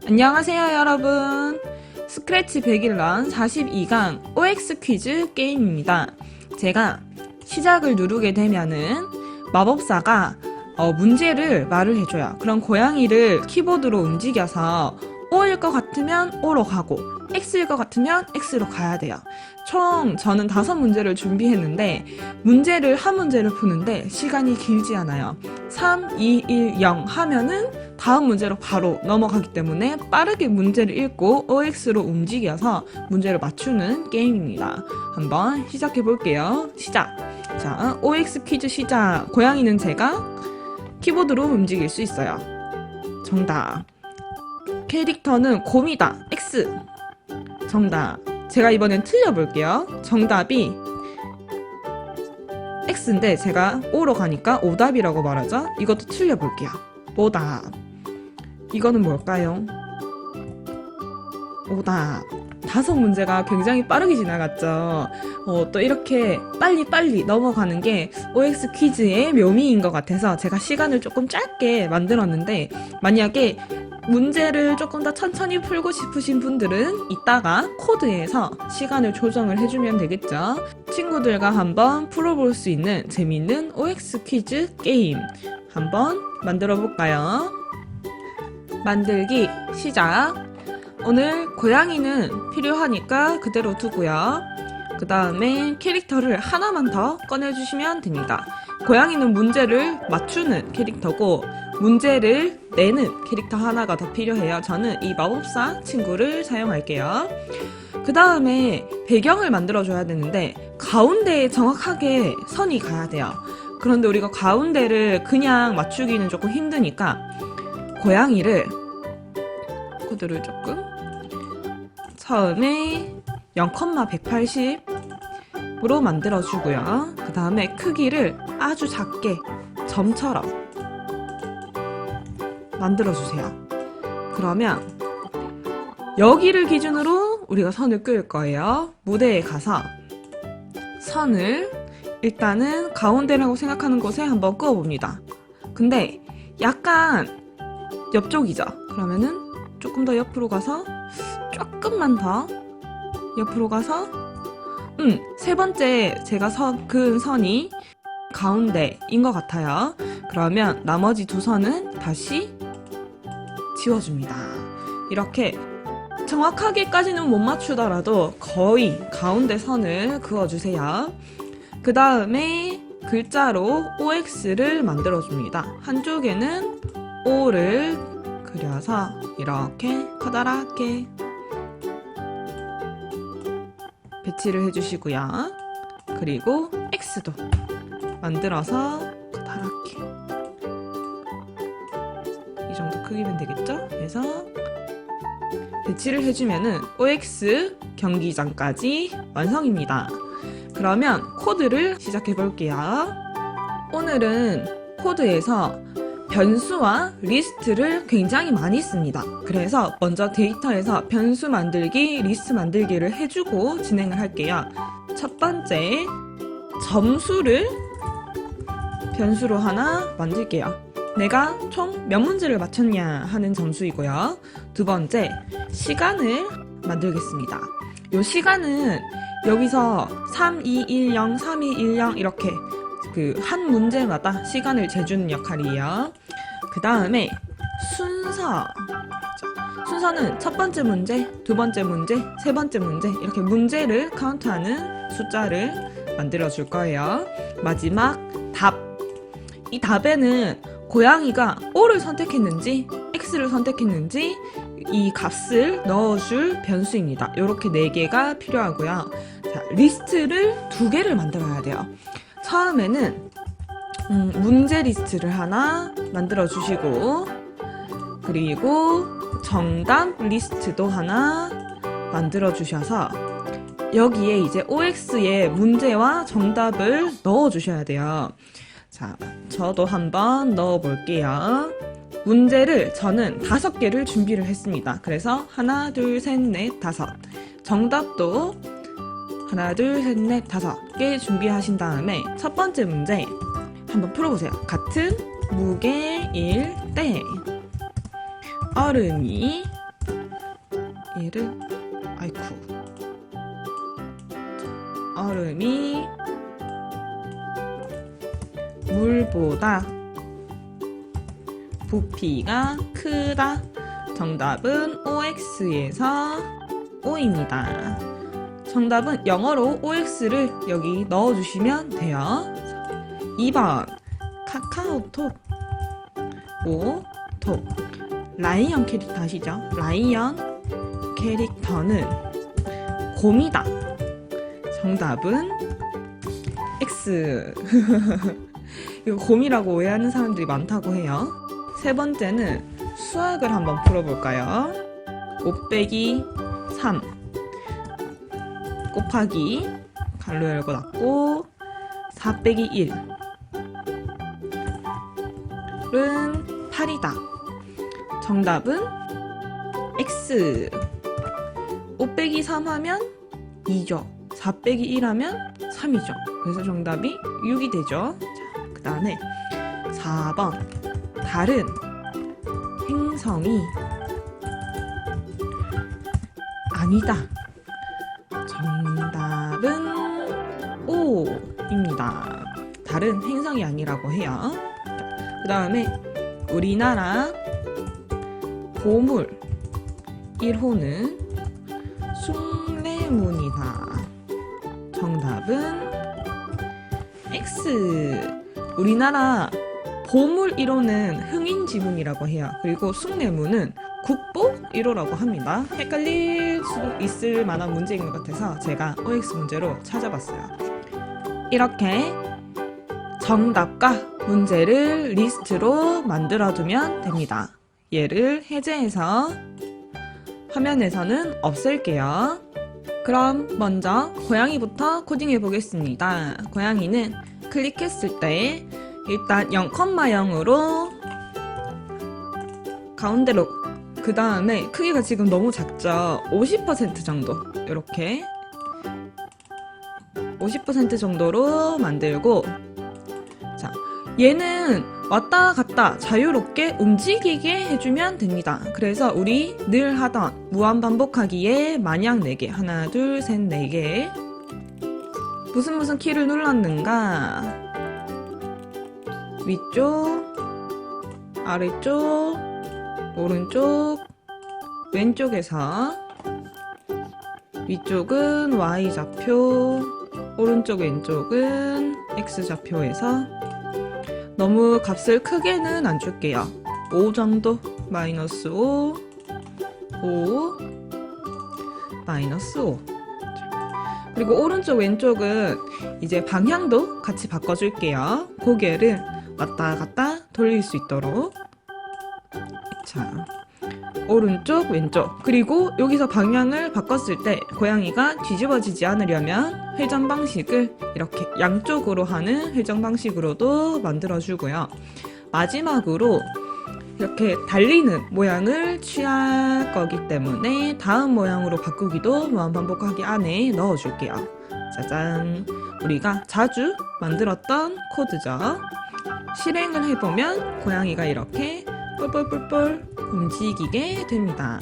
안녕하세요 여러분. 스크래치 100일런 42강 OX 퀴즈 게임입니다. 제가 시작을 누르게 되면은 마법사가 문제를 말을 해줘요. 그럼 고양이를 키보드로 움직여서 O일 것 같으면 O로 가고 X일 것 같으면 X로 가야 돼요. 총 저는 5문제를 준비했는데 문제를 한 문제를 푸는데 시간이 길지 않아요. 3, 2, 1, 0 하면은 다음 문제로 바로 넘어가기 때문에 빠르게 문제를 읽고 OX로 움직여서 문제를 맞추는 게임입니다. 한번 시작해 볼게요. 시작! 자, OX 퀴즈 시작! 고양이는 제가 키보드로 움직일 수 있어요. 정답. 캐릭터는 곰이다. X. 정답. 제가 이번엔 틀려볼게요. 정답이 X인데 제가 O로 가니까 오답이라고 말하죠. 이것도 틀려볼게요. 오답. 이거는 뭘까요? 오답. 5문제가 굉장히 빠르게 지나갔죠. 또 이렇게 빨리빨리 넘어가는 게 OX 퀴즈의 묘미인 것 같아서 제가 시간을 조금 짧게 만들었는데 만약에 문제를 조금 더 천천히 풀고 싶으신 분들은 이따가 코드에서 시간을 조정을 해주면 되겠죠. 친구들과 한번 풀어볼 수 있는 재밌는 OX 퀴즈 게임 한번 만들어 볼까요? 만들기 시작! 오늘 고양이는 필요하니까 그대로 두고요. 그 다음에 캐릭터를 하나만 더 꺼내주시면 됩니다. 고양이는 문제를 맞추는 캐릭터고 문제를 내는 캐릭터 하나가 더 필요해요. 저는 이 마법사 친구를 사용할게요. 그 다음에 배경을 만들어줘야 되는데 가운데에 정확하게 선이 가야 돼요. 그런데 우리가 가운데를 그냥 맞추기는 조금 힘드니까 고양이를 코드를 조금 처음에 0,180으로 만들어주고요. 그 다음에 크기를 아주 작게 점처럼 만들어주세요. 그러면 여기를 기준으로 우리가 선을 그을 거예요. 무대에 가서 선을 일단은 가운데라고 생각하는 곳에 한번 그어봅니다. 근데 약간 옆쪽이죠? 그러면은 조금 더 옆으로 가서 조금만 더 옆으로 가서 세 번째 제가 그은 선이 가운데인 것 같아요. 그러면 나머지 2선은 다시 지워줍니다. 이렇게 정확하게까지는 못 맞추더라도 거의 가운데 선을 그어주세요. 그 다음에 글자로 OX를 만들어줍니다. 한쪽에는 O를 그려서 이렇게 커다랗게 배치를 해주시고요. 그리고 X도 만들어서 커다랗게 이 정도 크기면 되겠죠? 그래서 배치를 해주면은 OX 경기장까지 완성입니다. 그러면 코드를 시작해 볼게요. 오늘은 코드에서 변수와 리스트를 굉장히 많이 씁니다. 그래서 먼저 데이터에서 변수 만들기, 리스트 만들기를 해주고 진행을 할게요. 첫 번째, 점수를 변수로 하나 만들게요. 내가 총 몇 문제를 맞췄냐 하는 점수이고요. 두 번째, 시간을 만들겠습니다. 이 시간은 여기서 3, 2, 1, 0, 3, 2, 1, 0 이렇게 한 문제마다 시간을 재주는 역할이에요. 그 다음에 순서는 첫 번째 문제, 두 번째 문제, 세 번째 문제 이렇게 문제를 카운트하는 숫자를 만들어 줄 거예요. 마지막 답. 이 답에는 고양이가 O를 선택했는지 X를 선택했는지 이 값을 넣어줄 변수입니다. 이렇게 4개가 필요하고요. 자, 리스트를 2개를 만들어야 돼요. 처음에는 문제 리스트를 하나 만들어 주시고 그리고 정답 리스트도 하나 만들어 주셔서 여기에 이제 OX의 문제와 정답을 넣어 주셔야 돼요. 자, 저도 한번 넣어 볼게요. 문제를 저는 5개를 준비를 했습니다. 그래서 하나, 둘, 셋, 넷, 5. 정답도 하나, 둘, 셋, 넷, 5개 준비하신 다음에 첫 번째 문제 한번 풀어보세요. 같은 무게일 때 얼음이 얘를 아이쿠 얼음이 물보다 부피가 크다. 정답은 OX에서 O입니다. 정답은 영어로 OX를 여기 넣어주시면 돼요. 2번 카카오톡 오 톡 라이언 캐릭터 아시죠? 라이언 캐릭터는 곰이다. 정답은 X. 이거 곰이라고 오해하는 사람들이 많다고 해요. 세 번째는 수학을 한번 풀어볼까요? 5 빼기 3 곱하기 가로 열고 닫고 4 빼기 1은 8이다. 정답은 X. 5 빼기 3 하면 2죠. 4 빼기 1 하면 3이죠. 그래서 정답이 6이 되죠. 자, 그 다음에 4번 다른 행성이 아니다. 정답은 O입니다. 다른 행성이 아니라고 해요. 그 다음에 우리나라 보물 1호는 숭례문이다. 정답은 X. 우리나라 보물 1호는 흥인지문이라고 해요. 그리고 숭례문은 국보 1호라고 합니다. 헷갈릴 수 있을 만한 문제인 것 같아서 제가 OX 문제로 찾아봤어요. 이렇게 정답과 문제를 리스트로 만들어두면 됩니다. 얘를 해제해서 화면에서는 없앨게요. 그럼 먼저 고양이부터 코딩해 보겠습니다. 고양이는 클릭했을 때 일단 0,0으로 가운데로, 그 다음에 크기가 지금 너무 작죠? 50% 정도, 이렇게 50% 정도로 만들고, 자, 얘는 왔다 갔다 자유롭게 움직이게 해주면 됩니다. 그래서 우리 늘 하던 무한반복하기에 마냥 4개, 하나 둘 셋 4개. 무슨 키를 눌렀는가? 위쪽, 아래쪽, 오른쪽, 왼쪽에서 위쪽은 Y좌표, 오른쪽 왼쪽은 X좌표에서 너무 값을 크게는 안 줄게요. 5 정도, 마이너스 5, 5, 마이너스 5. 그리고 오른쪽 왼쪽은 이제 방향도 같이 바꿔줄게요. 고개를 왔다 갔다 돌릴 수 있도록. 자, 오른쪽 왼쪽. 그리고 여기서 방향을 바꿨을 때 고양이가 뒤집어지지 않으려면 회전 방식을 이렇게 양쪽으로 하는 회전 방식으로도 만들어주고요. 마지막으로 이렇게 달리는 모양을 취할 거기 때문에 다음 모양으로 바꾸기도 무한반복하기 안에 넣어줄게요. 짜잔! 우리가 자주 만들었던 코드죠. 실행을 해보면 고양이가 이렇게 뿔뿔뿔뿔 움직이게 됩니다.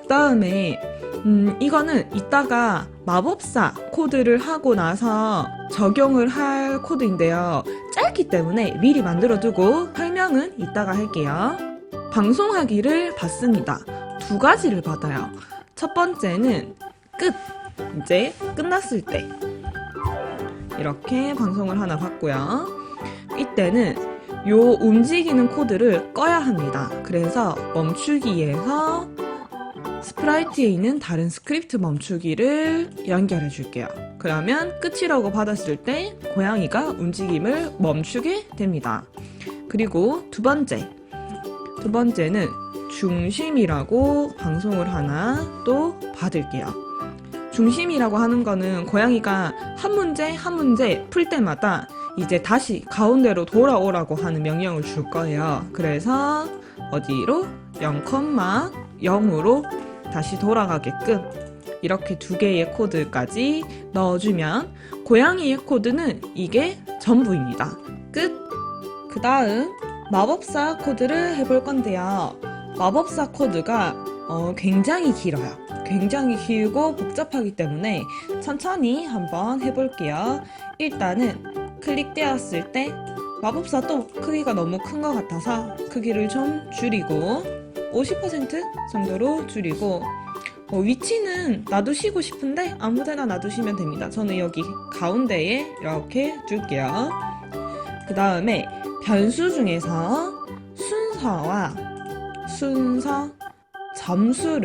그 다음에 이거는 이따가 마법사 코드를 하고 나서 적용을 할 코드인데요. 짧기 때문에 미리 만들어두고 설명은 이따가 할게요. 방송하기를 받습니다. 2가지를 받아요. 첫 번째는 끝! 이제 끝났을 때 이렇게 방송을 하나 받고요. 이때는 요 움직이는 코드를 꺼야 합니다. 그래서 멈추기에서 스프라이트에 있는 다른 스크립트 멈추기를 연결해 줄게요. 그러면 끝이라고 받았을 때 고양이가 움직임을 멈추게 됩니다. 그리고 두 번째는 중심이라고 방송을 하나 또 받을게요. 중심이라고 하는 거는 고양이가 한 문제 풀 때마다 이제 다시 가운데로 돌아오라고 하는 명령을 줄 거예요. 그래서 어디로? 0,0으로 다시 돌아가게끔 이렇게 2개의 코드까지 넣어주면 고양이의 코드는 이게 전부입니다. 끝! 그 다음 마법사 코드를 해볼 건데요. 마법사 코드가 굉장히 길어요. 굉장히 길고 복잡하기 때문에 천천히 한번 해볼게요. 일단은 클릭되었을 때 마법사도 크기가 너무 큰 것 같아서 크기를 좀 줄이고 50% 정도로 줄이고 위치는 놔두시고 싶은데 아무데나 놔두시면 됩니다. 저는 여기 가운데에 이렇게 둘게요. 그 다음에 변수 중에서 순서와 순서, 점수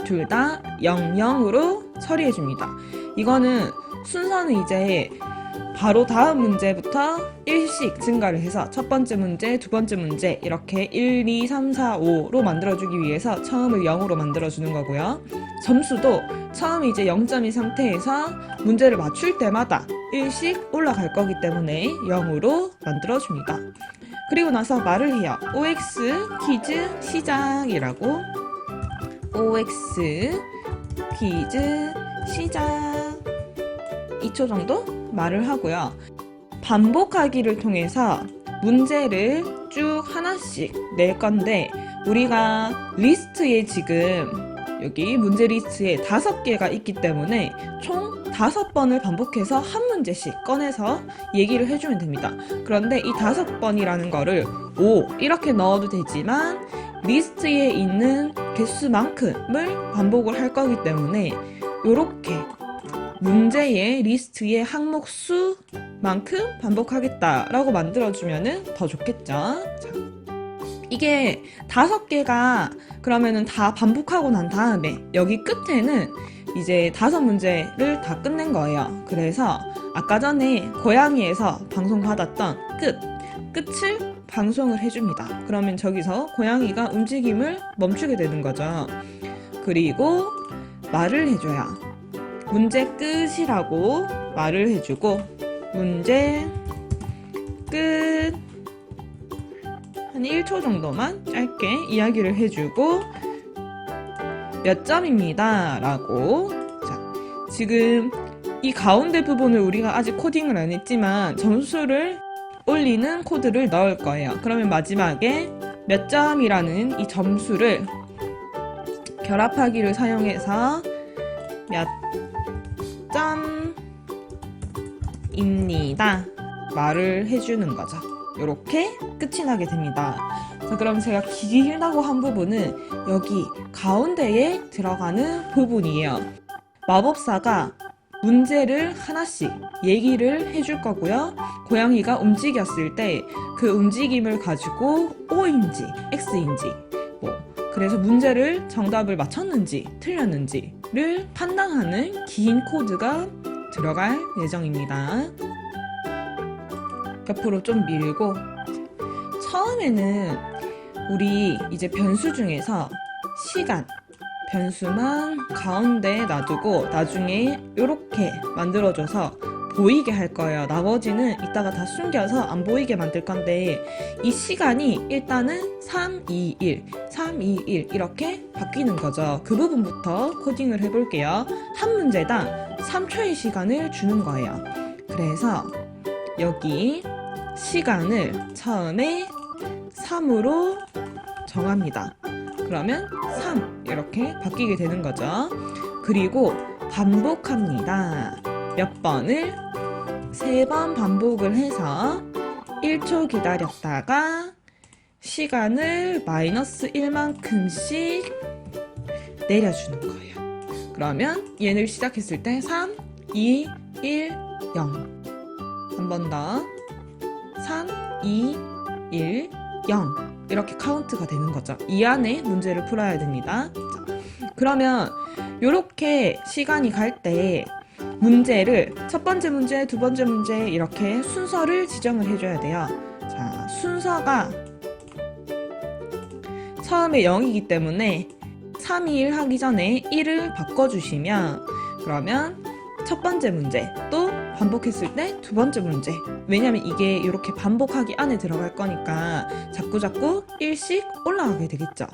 둘 다 00으로 처리해줍니다. 이거는 순서는 이제 바로 다음 문제부터 1씩 증가를 해서 첫 번째 문제, 두 번째 문제 이렇게 1, 2, 3, 4, 5로 만들어주기 위해서 처음을 0으로 만들어주는 거고요. 점수도 처음 이제 0점인 상태에서 문제를 맞출 때마다 1씩 올라갈 거기 때문에 0으로 만들어줍니다. 그리고 나서 말을 해요. OX 퀴즈 시작이라고. OX 퀴즈 시작. 2초 정도 말을 하고요. 반복하기를 통해서 문제를 쭉 하나씩 낼 건데 우리가 리스트에 지금 여기 문제 리스트에 5개가 있기 때문에 총 5번을 반복해서 한 문제씩 꺼내서 얘기를 해주면 됩니다. 그런데 이 5번이라는 거를 5 이렇게 넣어도 되지만 리스트에 있는 개수만큼을 반복을 할 거기 때문에 이렇게 문제의 리스트의 항목 수만큼 반복하겠다라고 만들어주면 더 좋겠죠. 자, 이게 5개가 그러면은 다 반복하고 난 다음에 여기 끝에는 이제 5문제를 다 끝낸 거예요. 그래서 아까 전에 고양이에서 방송받았던 끝을 방송을 해줍니다. 그러면 저기서 고양이가 움직임을 멈추게 되는 거죠. 그리고 말을 해줘요. 문제 끝이라고 말을 해주고 문제 끝 한 1초 정도만 짧게 이야기를 해주고 몇 점입니다 라고. 자, 지금 이 가운데 부분을 우리가 아직 코딩을 안 했지만 점수를 올리는 코드를 넣을 거예요. 그러면 마지막에 몇 점이라는 이 점수를 결합하기를 사용해서 몇 점입니다 말을 해주는 거죠. 이렇게 끝이 나게 됩니다. 자, 그럼 제가 길다고 한 부분은 여기 가운데에 들어가는 부분이에요. 마법사가 문제를 하나씩 얘기를 해줄 거고요. 고양이가 움직였을 때 그 움직임을 가지고 O인지 X인지 그래서 문제를 정답을 맞췄는지 틀렸는지를 판단하는 긴 코드가 들어갈 예정입니다. 옆으로 좀 밀고 처음에는 우리 이제 변수 중에서 시간 변수만 가운데 놔두고 나중에 이렇게 만들어줘서 보이게 할 거예요. 나머지는 이따가 다 숨겨서 안 보이게 만들 건데 이 시간이 일단은 3, 2, 1, 3, 2, 1 이렇게 바뀌는 거죠. 그 부분부터 코딩을 해볼게요. 한 문제당 3초의 시간을 주는 거예요. 그래서 여기 시간을 처음에 3으로 정합니다. 그러면 3 이렇게 바뀌게 되는 거죠. 그리고 반복합니다. 몇 번을 3번 반복을 해서 1초 기다렸다가 시간을 마이너스 1만큼씩 내려주는 거예요. 그러면 얘를 시작했을 때 3, 2, 1, 0 한 번 더 3, 2, 1, 0 이렇게 카운트가 되는 거죠. 이 안에 문제를 풀어야 됩니다. 자, 그러면 이렇게 시간이 갈 때 문제를 첫 번째 문제, 두 번째 문제 이렇게 순서를 지정을 해줘야 돼요. 자, 순서가 처음에 0이기 때문에 3, 2, 1 하기 전에 1을 바꿔주시면 그러면 첫 번째 문제 또 반복했을 때 두 번째 문제 왜냐면 이게 이렇게 반복하기 안에 들어갈 거니까 자꾸자꾸 1씩 올라가게 되겠죠.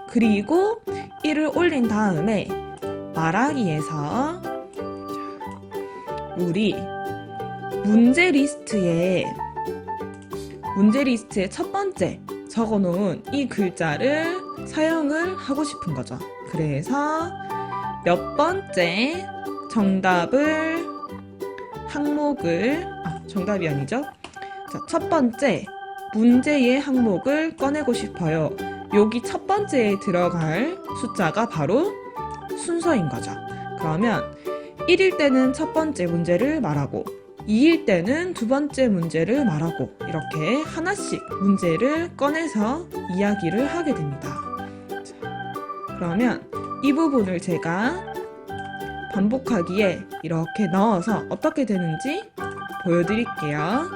그리고 1을 올린 다음에 말하기에서 우리 문제 리스트에 첫 번째 적어놓은 이 글자를 사용을 하고 싶은 거죠. 그래서 몇 번째 정답을 정답이 아니죠? 자, 첫 번째 문제의 항목을 꺼내고 싶어요. 여기 첫 번째에 들어갈 숫자가 바로 순서인 거죠. 그러면 1일 때는 첫 번째 문제를 말하고 2일 때는 두 번째 문제를 말하고 이렇게 하나씩 문제를 꺼내서 이야기를 하게 됩니다. 자, 그러면 이 부분을 제가 반복하기에 이렇게 넣어서 어떻게 되는지 보여드릴게요.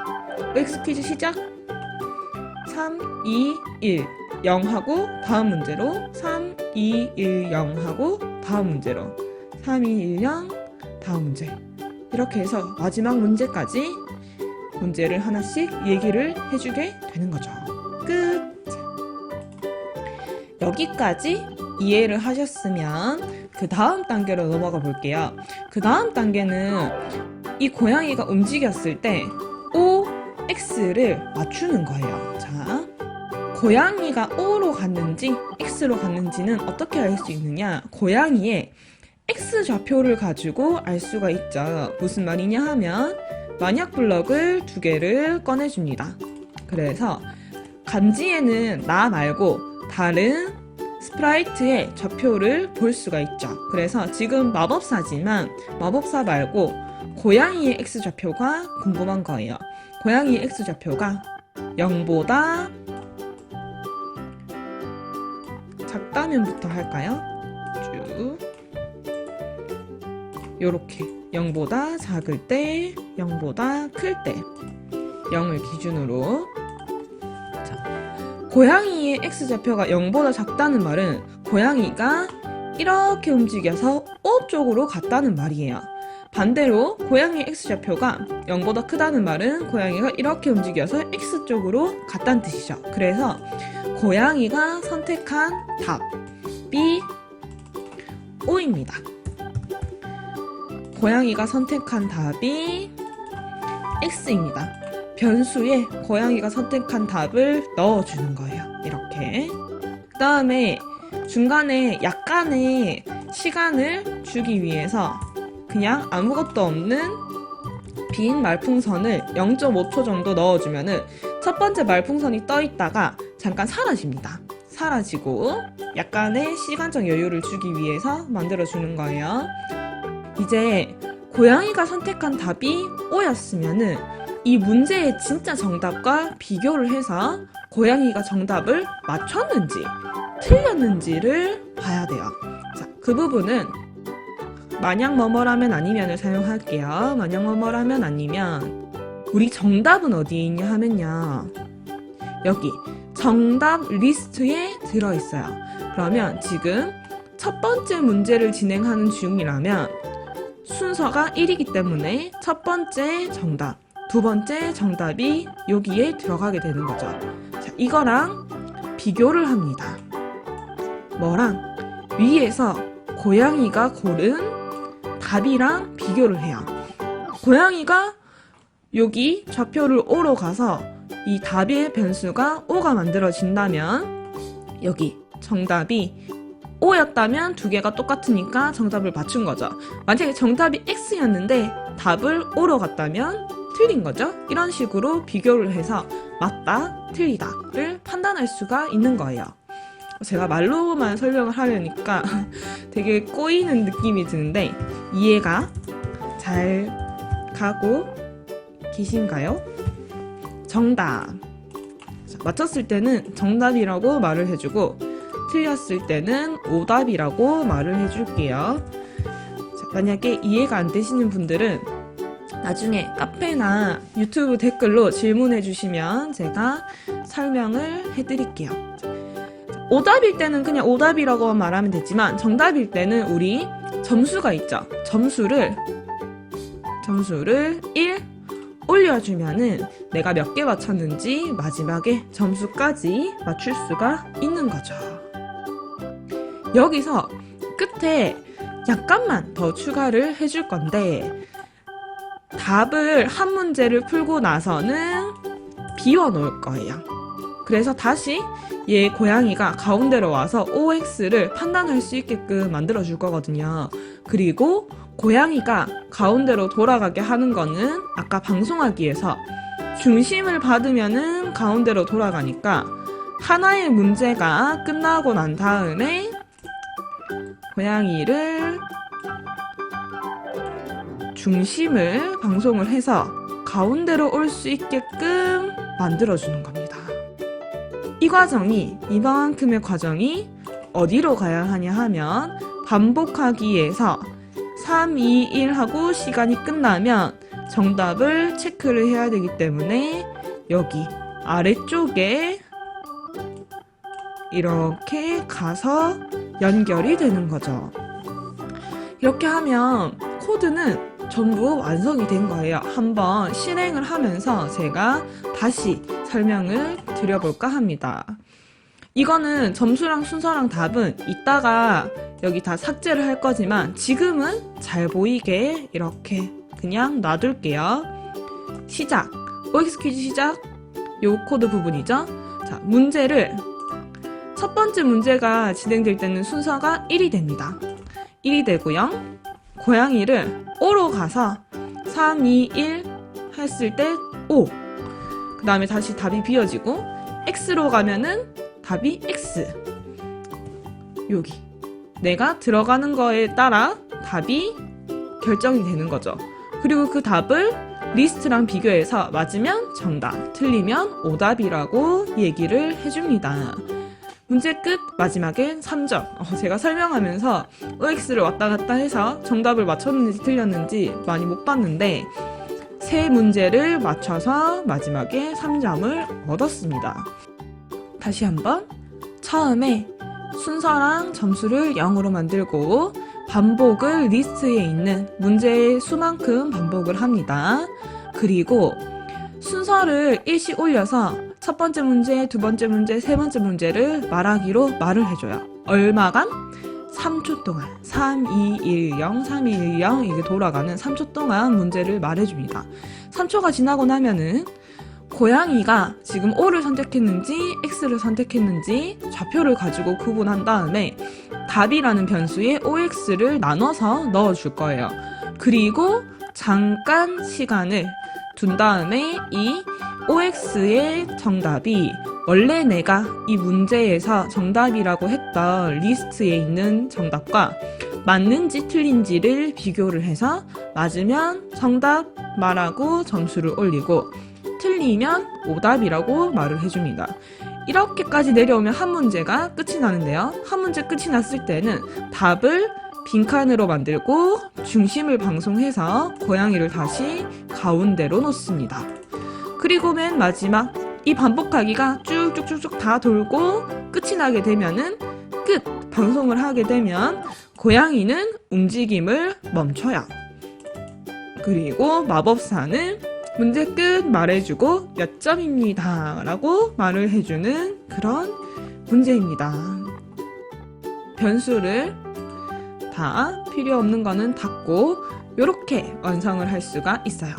OX 퀴즈 시작! 3, 2, 1, 0 하고 다음 문제로 3, 2, 1, 0 하고 다음 문제로 3, 2, 1, 0 다음 문제 이렇게 해서 마지막 문제까지 문제를 하나씩 얘기를 해주게 되는 거죠. 끝! 여기까지 이해를 하셨으면 그 다음 단계로 넘어가 볼게요. 그 다음 단계는 이 고양이가 움직였을 때 O, X를 맞추는 거예요. 자, 고양이가 O로 갔는지 X로 갔는지는 어떻게 알 수 있느냐? 고양이의 X 좌표를 가지고 알 수가 있죠. 무슨 말이냐 하면 만약 블럭을 두 개를 꺼내줍니다. 그래서 간지에는 나 말고 다른 스프라이트의 좌표를 볼 수가 있죠. 그래서 지금 마법사지만 마법사 말고 고양이의 X좌표가 궁금한 거예요. 고양이의 X좌표가 0보다 작다면부터 할까요? 쭉 요렇게 0보다 작을 때, 0보다 클 때 0을 기준으로 자, 고양이의 X좌표가 0보다 작다는 말은 고양이가 이렇게 움직여서 O 쪽으로 갔다는 말이에요. 반대로 고양이의 X좌표가 0보다 크다는 말은 고양이가 이렇게 움직여서 X 쪽으로 갔다는 뜻이죠. 그래서 고양이가 선택한 답이 O입니다. 고양이가 선택한 답이 X입니다. 변수에 고양이가 선택한 답을 넣어주는 거예요. 이렇게. 그 다음에 중간에 약간의 시간을 주기 위해서 그냥 아무것도 없는 빈 말풍선을 0.5초 정도 넣어주면은 첫 번째 말풍선이 떠 있다가 잠깐 사라집니다. 사라지고 약간의 시간적 여유를 주기 위해서 만들어주는 거예요. 이제 고양이가 선택한 답이 O였으면은 이 문제의 진짜 정답과 비교를 해서 고양이가 정답을 맞췄는지 틀렸는지를 봐야 돼요. 자, 그 부분은 만약 뭐뭐라면 아니면을 사용할게요. 만약 뭐뭐라면 아니면 우리 정답은 어디에 있냐 하면요. 여기 정답 리스트에 들어있어요. 그러면 지금 첫 번째 문제를 진행하는 중이라면 순서가 1이기 때문에 첫 번째 정답, 두 번째 정답이 여기에 들어가게 되는 거죠. 자, 이거랑 비교를 합니다. 뭐랑? 위에서 고양이가 고른 답이랑 비교를 해요. 고양이가 여기 좌표를 O로 가서 이 답의 변수가 O가 만들어진다면 여기 정답이 O였다면 두 개가 똑같으니까 정답을 맞춘 거죠. 만약에 정답이 X였는데 답을 O로 갔다면 틀린 거죠. 이런 식으로 비교를 해서 맞다, 틀리다를 판단할 수가 있는 거예요. 제가 말로만 설명을 하려니까 되게 꼬이는 느낌이 드는데 이해가 잘 가고 계신가요? 정답. 자, 맞췄을 때는 정답이라고 말을 해주고 틀렸을 때는 오답이라고 말을 해줄게요. 자, 만약에 이해가 안 되시는 분들은 나중에 카페나 유튜브 댓글로 질문해 주시면 제가 설명을 해드릴게요. 오답일 때는 그냥 오답이라고 말하면 되지만 정답일 때는 우리 점수가 있죠. 점수를 1 올려주면은 내가 몇 개 맞췄는지 마지막에 점수까지 맞출 수가 있는 거죠. 여기서 끝에 약간만 더 추가를 해줄 건데 답을 한 문제를 풀고 나서는 비워 놓을 거예요. 그래서 다시 얘 고양이가 가운데로 와서 OX를 판단할 수 있게끔 만들어 줄 거거든요. 그리고 고양이가 가운데로 돌아가게 하는 거는 아까 방송하기에서 중심을 받으면은 가운데로 돌아가니까 하나의 문제가 끝나고 난 다음에 고양이를 중심을 방송을 해서 가운데로 올 수 있게끔 만들어주는 겁니다. 이 과정이, 이만큼의 과정이 어디로 가야 하냐 하면 반복하기에서 3, 2, 1 하고 시간이 끝나면 정답을 체크를 해야 되기 때문에 여기 아래쪽에 이렇게 가서 연결이 되는 거죠. 이렇게 하면 코드는 전부 완성이 된 거예요. 한번 실행을 하면서 제가 다시 설명을 드려볼까 합니다. 이거는 점수랑 순서랑 답은 이따가 여기 다 삭제를 할 거지만 지금은 잘 보이게 이렇게 그냥 놔둘게요. 시작! OX 퀴즈 시작! 요 코드 부분이죠. 자, 문제를 첫 번째 문제가 진행될 때는 순서가 1이 됩니다. 1이 되고요. 고양이를 O로 가서 3, 2, 1 했을 때 O. 그 다음에 다시 답이 비워지고 X로 가면은 답이 X. 여기. 내가 들어가는 거에 따라 답이 결정이 되는 거죠. 그리고 그 답을 리스트랑 비교해서 맞으면 정답, 틀리면 오답이라고 얘기를 해줍니다. 문제 끝, 마지막엔 3점. 제가 설명하면서 OX를 왔다 갔다 해서 정답을 맞췄는지 틀렸는지 많이 못 봤는데 세 문제를 맞춰서 마지막에 3점을 얻었습니다. 다시 한번 처음에 순서랑 점수를 0으로 만들고 반복을 리스트에 있는 문제의 수만큼 반복을 합니다. 그리고 순서를 일씩 올려서 첫 번째 문제, 두 번째 문제, 세 번째 문제를 말하기로 말을 해줘요. 얼마간? 3초 동안 3, 2, 1, 0, 3, 2, 1, 0 이게 돌아가는 3초 동안 문제를 말해줍니다. 3초가 지나고 나면은 고양이가 지금 O를 선택했는지 X를 선택했는지 좌표를 가지고 구분한 다음에 답이라는 변수에 OX를 나눠서 넣어줄 거예요. 그리고 잠깐 시간을 둔 다음에 이 OX의 정답이 원래 내가 이 문제에서 정답이라고 했던 리스트에 있는 정답과 맞는지 틀린지를 비교를 해서 맞으면 정답 말하고 점수를 올리고 틀리면 오답이라고 말을 해줍니다. 이렇게까지 내려오면 한 문제가 끝이 나는데요. 한 문제 끝이 났을 때는 답을 빈칸으로 만들고 중심을 방송해서 고양이를 다시 가운데로 놓습니다. 그리고 맨 마지막 이 반복하기가 쭉쭉쭉쭉 다 돌고 끝이 나게 되면은 끝! 방송을 하게 되면 고양이는 움직임을 멈춰요. 그리고 마법사는 문제 끝 말해주고 몇 점입니다 라고 말을 해주는 그런 문제입니다. 변수를 다 필요 없는 거는 닫고 이렇게 완성을 할 수가 있어요.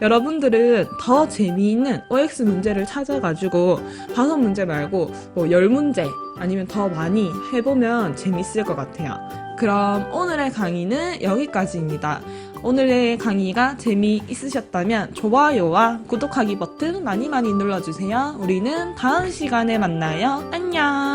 여러분들은 더 재미있는 OX 문제를 찾아가지고 5문제 말고 뭐 10문제 아니면 더 많이 해보면 재밌을 것 같아요. 그럼 오늘의 강의는 여기까지입니다. 오늘의 강의가 재미있으셨다면 좋아요와 구독하기 버튼 많이 눌러주세요. 우리는 다음 시간에 만나요. 안녕!